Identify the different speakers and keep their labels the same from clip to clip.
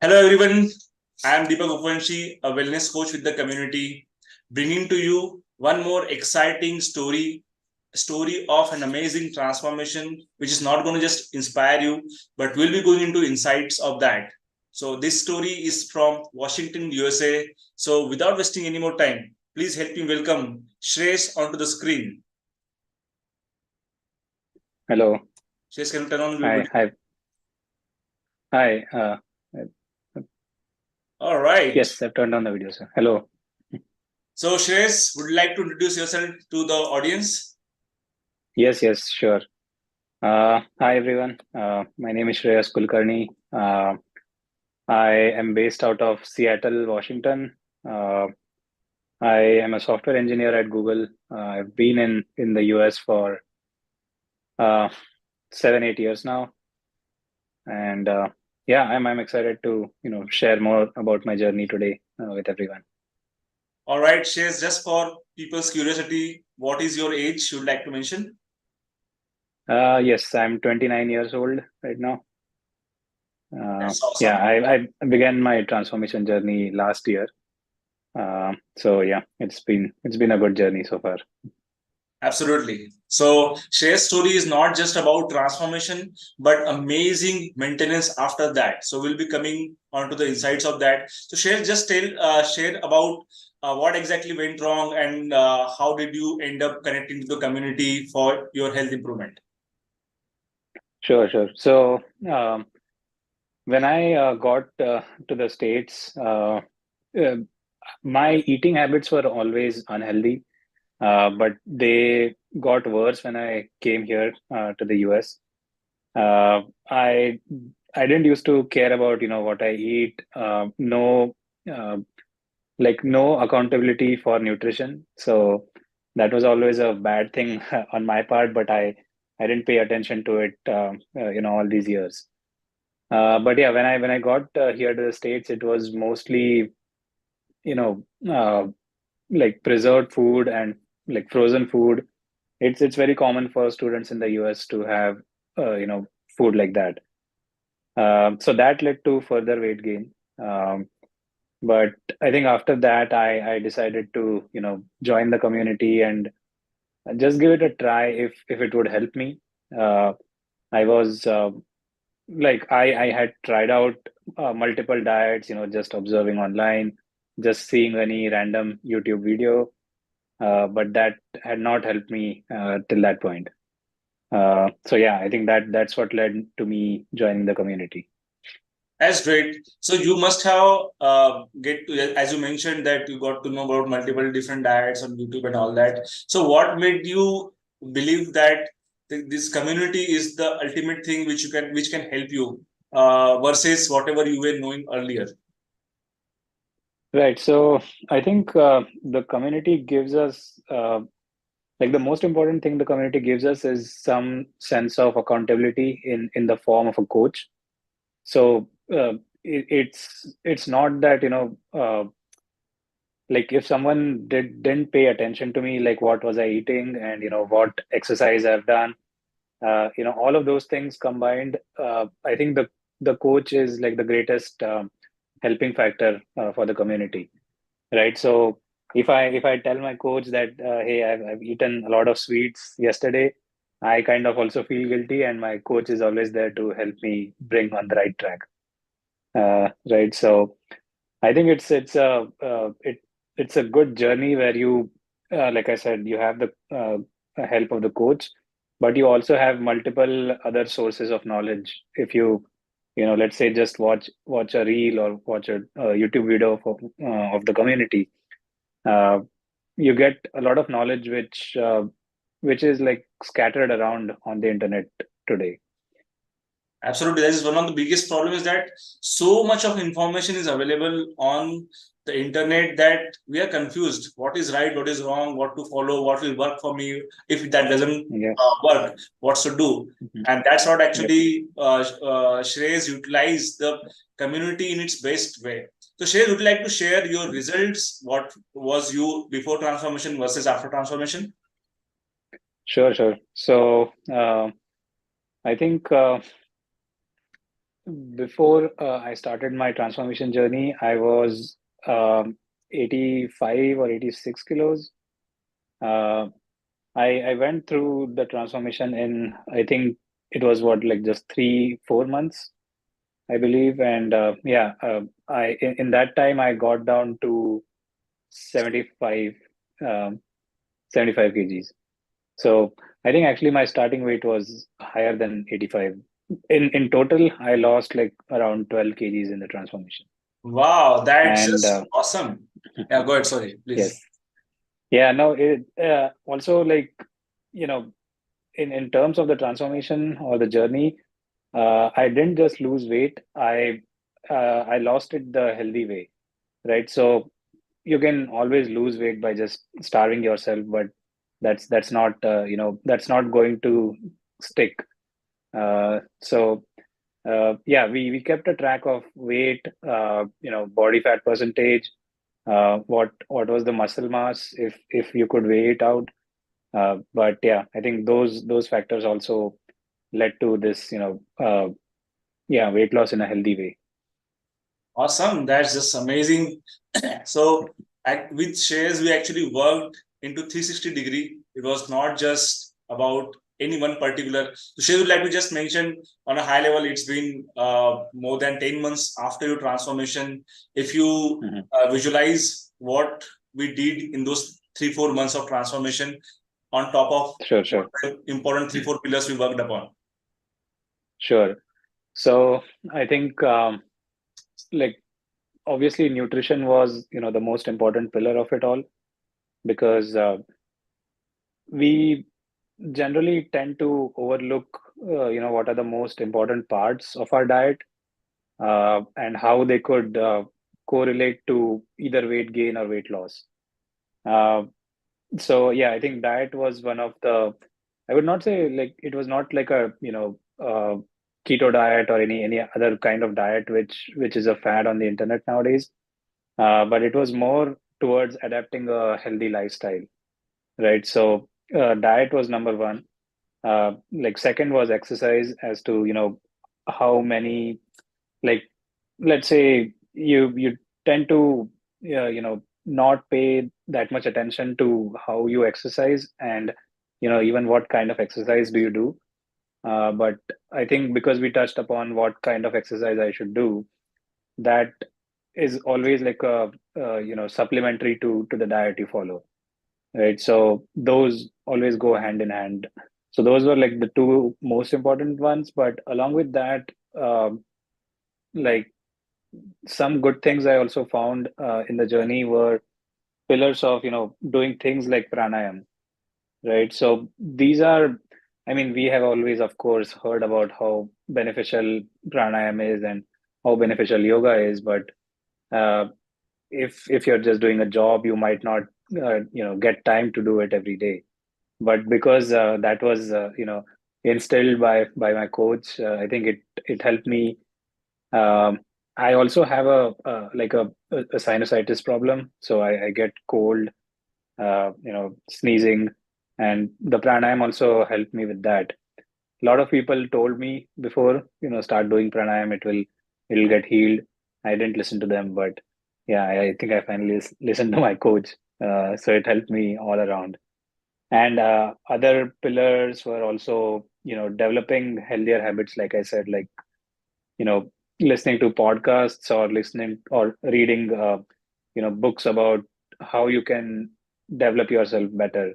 Speaker 1: Hello, everyone. I am Deepak Upanshi, a wellness coach with the community, bringing to you one more exciting story of an amazing transformation, which is not going to just inspire you, but we'll be going into insights of that. So this story is from Washington, USA. So without wasting any more time, please help me welcome Shreyas onto the screen.
Speaker 2: Hello.
Speaker 1: Shreyas, can you turn on your
Speaker 2: Hi.
Speaker 1: video?
Speaker 2: Hi. Hi.
Speaker 1: All right.
Speaker 2: Yes, I've turned on the video, sir. Hello.
Speaker 1: So Shreyas, would you like to introduce yourself to the audience?
Speaker 2: Yes, sure. Hi, everyone. My name is Shreyas Kulkarni. I am based out of Seattle, Washington. Uh, I am a software engineer at Google. I've been in the US for uh, 7, 8 years now, and yeah, I'm excited to share more about my journey today with everyone.
Speaker 1: All right, Shares, just for people's curiosity, what is your age? You'd like to mention?
Speaker 2: Yes, I'm 29 years old right now.
Speaker 1: That's
Speaker 2: Yeah,
Speaker 1: awesome.
Speaker 2: I began my transformation journey last year. So yeah, it's been a good journey so far.
Speaker 1: Absolutely. So, Share's story is not just about transformation, but amazing maintenance after that. So, we'll be coming onto the insights of that. So, share about what exactly went wrong and how did you end up connecting to the community for your health improvement?
Speaker 2: Sure. So when I got to the States, uh, my eating habits were always unhealthy, but they got worse when I came here to the US. Uh, I I didn't used to care about what I eat. No. Uh, like no accountability for nutrition. So that was always a bad thing on my part, but I didn't pay attention to it, all these years. But yeah, when I got here to the States, it was mostly you know like preserved food and like frozen food. It's very common for students in the US to have food like that. So that led to further weight gain. But I think after that, I decided to join the community and just give it a try if it would help me. Uh, I was like I had tried out multiple diets, just observing online, just seeing any random YouTube video, but that had not helped me till that point. So yeah, I think that's what led to me joining the community.
Speaker 1: That's great. So you must have get to, as you mentioned that you got to know about multiple different diets on YouTube and all that. So what made you believe that this community is the ultimate thing which can help you versus whatever you were knowing earlier?
Speaker 2: Right. So I think the community gives us like the most important thing the community gives us is some sense of accountability in the form of a coach. So it's not that like if someone didn't pay attention to me, like what was I eating and what exercise I've done, all of those things combined, I think the coach is like the greatest helping factor for the community, right? So if I tell my coach that hey, I've eaten a lot of sweets yesterday, I kind of also feel guilty, and my coach is always there to help me bring on the right track. Right. So I think it's a good journey where you, like I said, you have the help of the coach, but you also have multiple other sources of knowledge. If let's say just watch a reel or watch a YouTube video of the community, uh, you get a lot of knowledge which is like scattered around on the internet today.
Speaker 1: Absolutely. That is one of the biggest problem is that so much of information is available on the internet that we are confused. What is right, what is wrong, what to follow, what will work for me. If that doesn't
Speaker 2: Yeah.
Speaker 1: work, what to do.
Speaker 2: Mhm.
Speaker 1: And that's what
Speaker 2: Yep.
Speaker 1: actually Shreyas utilize the community in its best way. So Shreyas, would you like to share your results? What was you before transformation versus after transformation?
Speaker 2: Sure. So I think before I started my transformation journey, I was 85 or 86 kilos. Uh, I went through the transformation in, I think it was what, like just 3, 4 months, I believe. And yeah, in that time I got down to 75, um, 75 kgs. So I think actually my starting weight was higher than 85. In total, I lost like around 12 kgs in the transformation.
Speaker 1: Wow, that's
Speaker 2: And
Speaker 1: just awesome. Yeah, go ahead. Sorry, please.
Speaker 2: yes, yeah, no, it also like, you know, in terms of the transformation or the journey, I didn't just lose weight. I lost it the healthy way, right? So you can always lose weight by just starving yourself, but that's not that's not going to stick. So yeah, we kept a track of weight, body fat percentage, what was the muscle mass if you could weigh it out. But yeah, I think those factors also led to this, yeah, weight loss in a healthy way.
Speaker 1: Awesome. That's just amazing. So with shares, we actually worked into 360-degree. It was not just about any one particular. So Shares would like to just mention on a high level, it's been more than 10 months after your transformation. If you
Speaker 2: Mhm.
Speaker 1: visualize what we did in those 3, 4 months of transformation on top of
Speaker 2: Sure,
Speaker 1: what
Speaker 2: sure,
Speaker 1: the important 3, 4 pillars we worked upon.
Speaker 2: sure. So I think like obviously nutrition was, the most important pillar of it all, because we generally tend to overlook what are the most important parts of our diet, and how they could correlate to either weight gain or weight loss. uh, so yeah, I think diet was one of the, I would not say like it was not like a keto diet or any other kind of diet which is a fad on the internet nowadays. But it was more towards adapting a healthy lifestyle, right? So diet was number one. Like second was exercise, as to how many, like let's say you tend to not pay that much attention to how you exercise, and even what kind of exercise do you do. But I think because we touched upon what kind of exercise I should do, that is always like a supplementary to the diet you follow, right? So those always go hand in hand. So those were like the two most important ones. But along with that, like some good things I also found in the journey were pillars of doing things like pranayam, right? So these are, I mean, we have always, of course, heard about how beneficial pranayam is and how beneficial yoga is, but uh, if you're just doing a job, you might not get time to do it every day. But because that was instilled by my coach, I think it helped me. I also have a sinusitis problem, so I get cold, sneezing, and the pranayam also helped me with that. A lot of people told me before, start doing pranayam, it'll get healed. I didn't listen to them, but yeah, I think I finally listened to my coach. So it helped me all around. And other pillars were also, developing healthier habits, like I said, like, you know, listening to podcasts or listening or reading, books about how you can develop yourself better,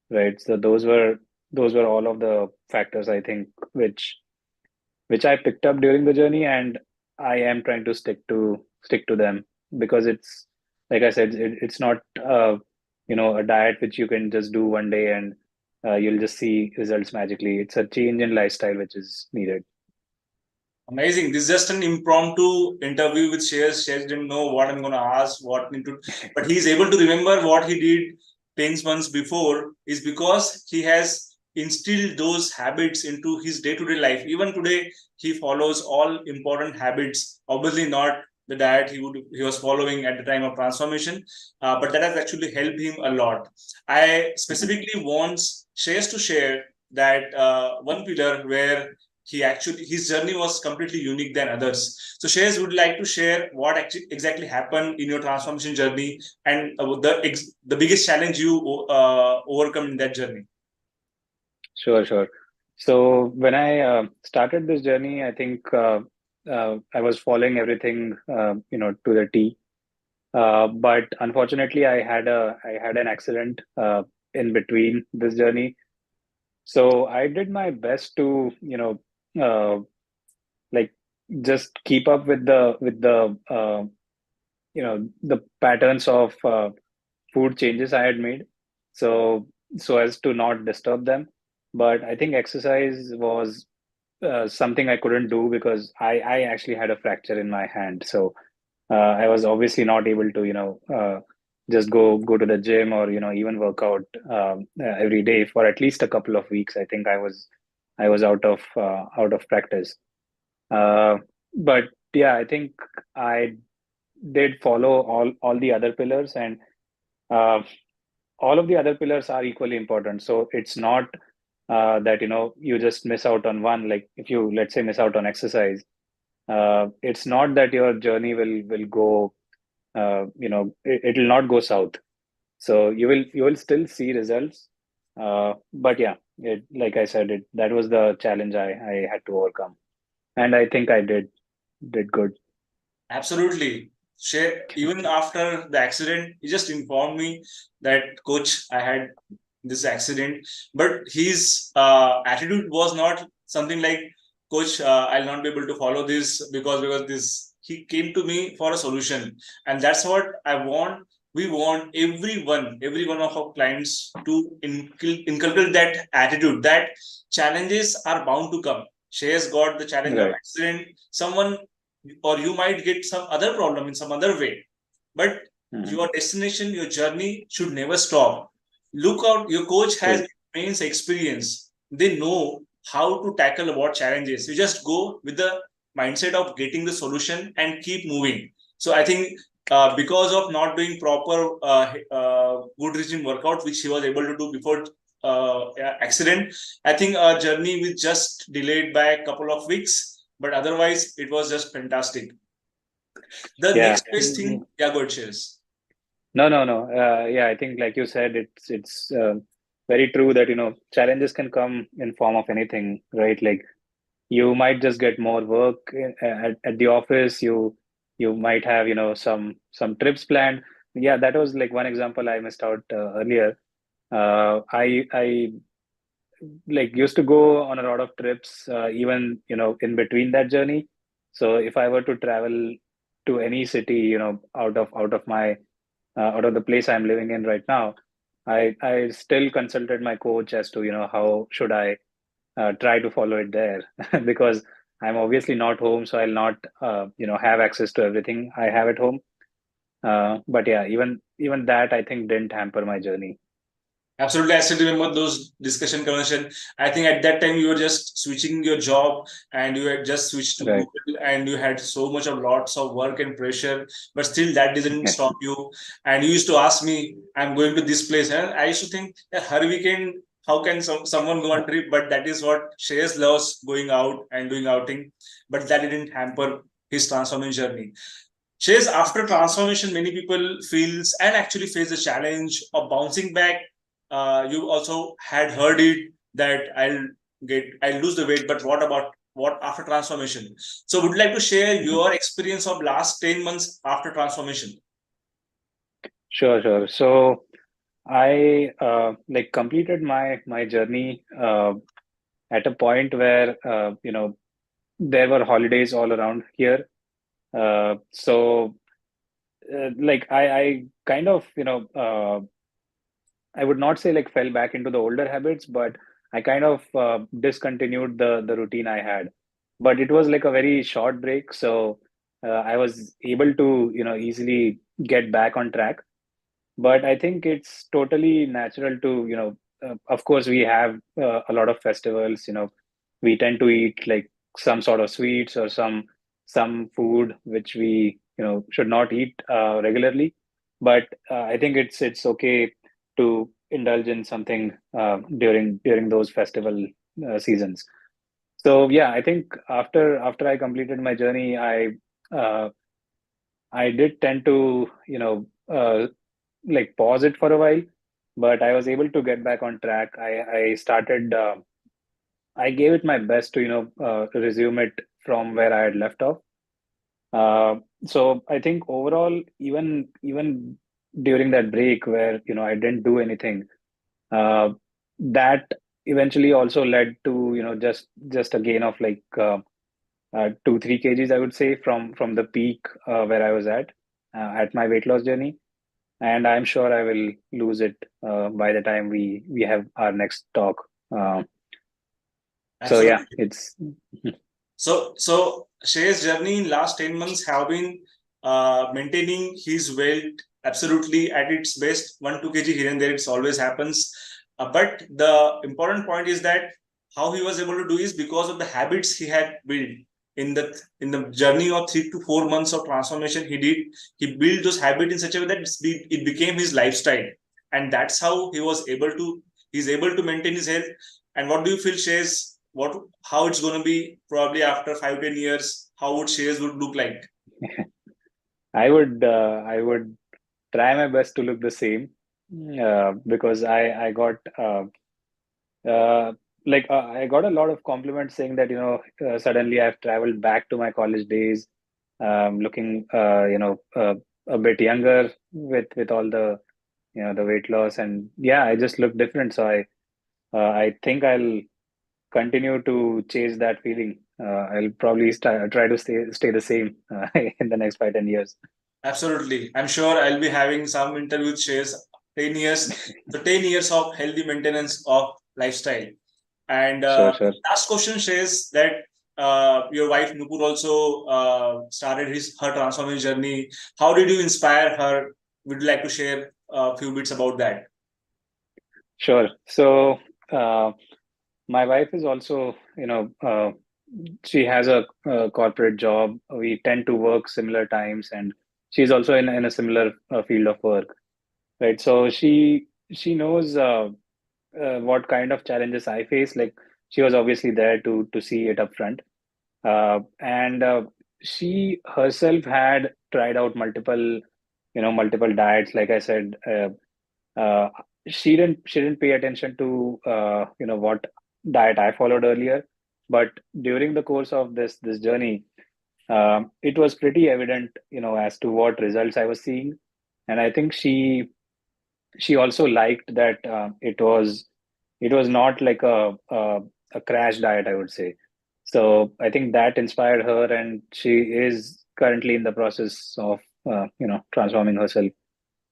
Speaker 2: right? So those were all of the factors, I think, which I picked up during the journey, and I am trying to stick to them, because it's like I said, it's not a diet which you can just do one day and you'll just see results magically. It's a change in lifestyle which is needed.
Speaker 1: Amazing. This is just an impromptu interview with Shares. Shares didn't know what I'm going to ask, what need to, but he's able to remember what he did 10 months before is because he has instilled those habits into his day-to-day life. Even today, he follows all important habits. Obviously, not the diet he was following at the time of transformation, but that has actually helped him a lot. I
Speaker 2: Mhm.
Speaker 1: specifically want Shares to share that one pillar where his journey was completely unique than others. So Shreyas would like to share what actually exactly happened in your transformation journey, and the biggest challenge you overcome in that journey.
Speaker 2: Sure, sure. So when I started this journey, I think I was following everything, to the T. But unfortunately, I had an accident in between this journey. So I did my best to, like just keep up with the patterns of food changes I had made, so so as to not disturb them. But I think exercise was something I couldn't do because I actually had a fracture in my hand. So I was obviously not able to, just go to the gym or, even work out every day for at least a couple of weeks. I think I was out of practice. Uh, but yeah, I think I did follow all the other pillars, and uh, all of the other pillars are equally important. So it's not that you just miss out on one. Like if you, let's say, miss out on exercise, it's not that your journey will go, it will not go south. So you will still see results. But yeah, like I said, that was the challenge I had to overcome, and I think I did good.
Speaker 1: Absolutely. Even after the accident, he just informed me that coach, I had this accident, but his attitude was not something like, coach, I'll not be able to follow this because this. He came to me for a solution, and that's what I want. We want every one of our clients to inculcate that attitude that challenges are bound to come. Shreyas got the challenge of
Speaker 2: Right.
Speaker 1: accident. Someone, or you might get some other problem in some other way, but
Speaker 2: Mhm.
Speaker 1: your destination, your journey should never stop. Look out, your coach has
Speaker 2: True.
Speaker 1: immense experience. They know how to tackle what challenges. You just go with the mindset of getting the solution and keep moving. So I think because of not doing proper good regime workout, which he was able to do before accident, I think our journey was just delayed by a couple of weeks, but otherwise it was just fantastic. The
Speaker 2: Yeah.
Speaker 1: next best thing, yeah, good cheers.
Speaker 2: No, no, no. Yeah, I think like you said, it's very true that challenges can come in form of anything, right? Like you might just get more work at the office. You might have some trips planned. Yeah, that was like one example I missed out earlier. I like used to go on a lot of trips, even in between that journey. So if I were to travel to any city, out of my out of the place I'm living in right now, I still consulted my coach as to how should I try to follow it there because I'm obviously not home, so I'll not have access to everything I have at home. But yeah, even that I think didn't hamper my journey.
Speaker 1: Absolutely, I still remember those discussion conversation. I think at that time you were just switching your job and you had just switched to
Speaker 2: Right.
Speaker 1: Google and you had so much of lots of work and pressure, but still that didn't
Speaker 2: Yeah.
Speaker 1: stop you. And you used to ask me, "I'm going to this place," and I used to think, yeah, her weekend. How can someone go on trip? But that is what Shreyas loves, going out and doing outing. But that didn't hamper his transformation journey. Chase, after transformation, many people feels and actually face the challenge of bouncing back. You also had heard it that I'll lose the weight, but what about what after transformation? So would you like to share
Speaker 2: Mhm.
Speaker 1: your experience of last 10 months after transformation?
Speaker 2: Sure, sure. So I like completed my journey at a point where there were holidays all around here. So like I kind of I would not say like fell back into the older habits, but I kind of discontinued the routine I had. But it was like a very short break, so I was able to easily get back on track. But I think it's totally natural to of course we have a lot of festivals. We tend to eat like some sort of sweets or some food which we should not eat regularly. But I think it's okay to indulge in something during those festival seasons. So yeah, I think after I completed my journey, uh, I did tend to, like pause it for a while, but I was able to get back on track. I started. I gave it my best to, resume it from where I had left off. So I think overall, even during that break where, I didn't do anything, uh, that eventually also led to, just a gain of like 2-3 kgs, I would say, from the peak where I was at my weight loss journey. And I'm sure I will lose it by the time we have our next talk. Uh, so yeah,
Speaker 1: Absolutely.
Speaker 2: it's
Speaker 1: So Shreyas' journey in last 10 months have been maintaining his weight absolutely at its best. 1-2 kg here and there, it always happens. But the important point is that how he was able to do is because of the habits he had built in the journey of 3 to 4 months of transformation he did. He built those habits in such a way that it became his lifestyle, and that's how he's able to maintain his health. And what do you feel, Shreyas? How it's going to be probably after 5-10 years? How would shares would look like?
Speaker 2: I would try my best to look the same because I got uh, I got a lot of compliments saying that suddenly I've traveled back to my college days, looking a bit younger with all the the weight loss, and yeah, I just look different. So I think I'll continue to chase that feeling. I'll probably try to stay the same in the next 5-10 years.
Speaker 1: Absolutely. I'm sure I'll be having some interview shares 10 years. So 10 years of healthy maintenance of lifestyle. And
Speaker 2: Sure, sure.
Speaker 1: last question says that your wife Nupur also started her transformation journey. How did you inspire her? Would you like to share a few bits about that?
Speaker 2: Sure. So, my wife is also, she has a corporate job. We tend to work similar times, and she's also in a similar field of work, right? So she knows what kind of challenges I face. Like she was obviously there to see it up front, and she herself had tried out multiple diets. Like I said, uh, she didn't pay attention to what diet I followed earlier, but during the course of this journey, it was pretty evident, as to what results I was seeing, and I think she also liked that it was not like a crash diet, I would say. So I think that inspired her, and she is currently in the process of transforming herself,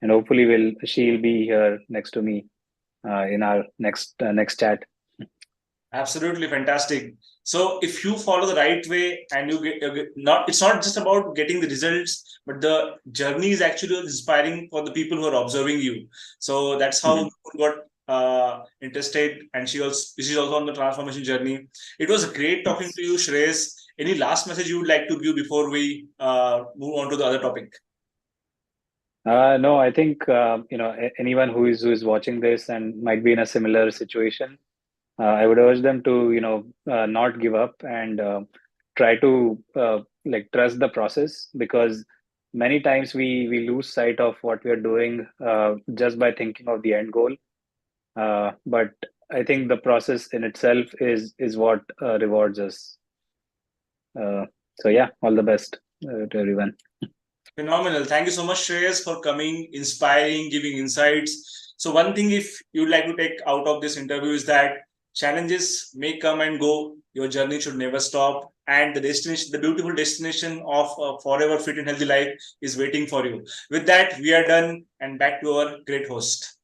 Speaker 2: and hopefully will she'll be here next to me in our next chat.
Speaker 1: Absolutely fantastic. So if you follow the right way and not, it's not just about getting the results, but the journey is actually inspiring for the people who are observing you. So that's how
Speaker 2: Mhm.
Speaker 1: Nupur got interested, and she's also on the transformation journey. It was great talking
Speaker 2: Yes.
Speaker 1: to you, Shreyas. Any last message you would like to give before we move on to the other topic?
Speaker 2: No, I think anyone who is watching this and might be in a similar situation, I would urge them to not give up and try to like trust the process, because many times we lose sight of what we are doing just by thinking of the end goal. But I think the process in itself is what rewards us. Uh, so yeah, all the best to everyone.
Speaker 1: Phenomenal. Thank you so much, Shreyas, for coming, inspiring, giving insights. So, one thing if you'd like to take out of this interview is that challenges may come and go. Your journey should never stop. And the destination, the beautiful destination of a forever fit and healthy life is waiting for you. With that, we are done and back to our great host.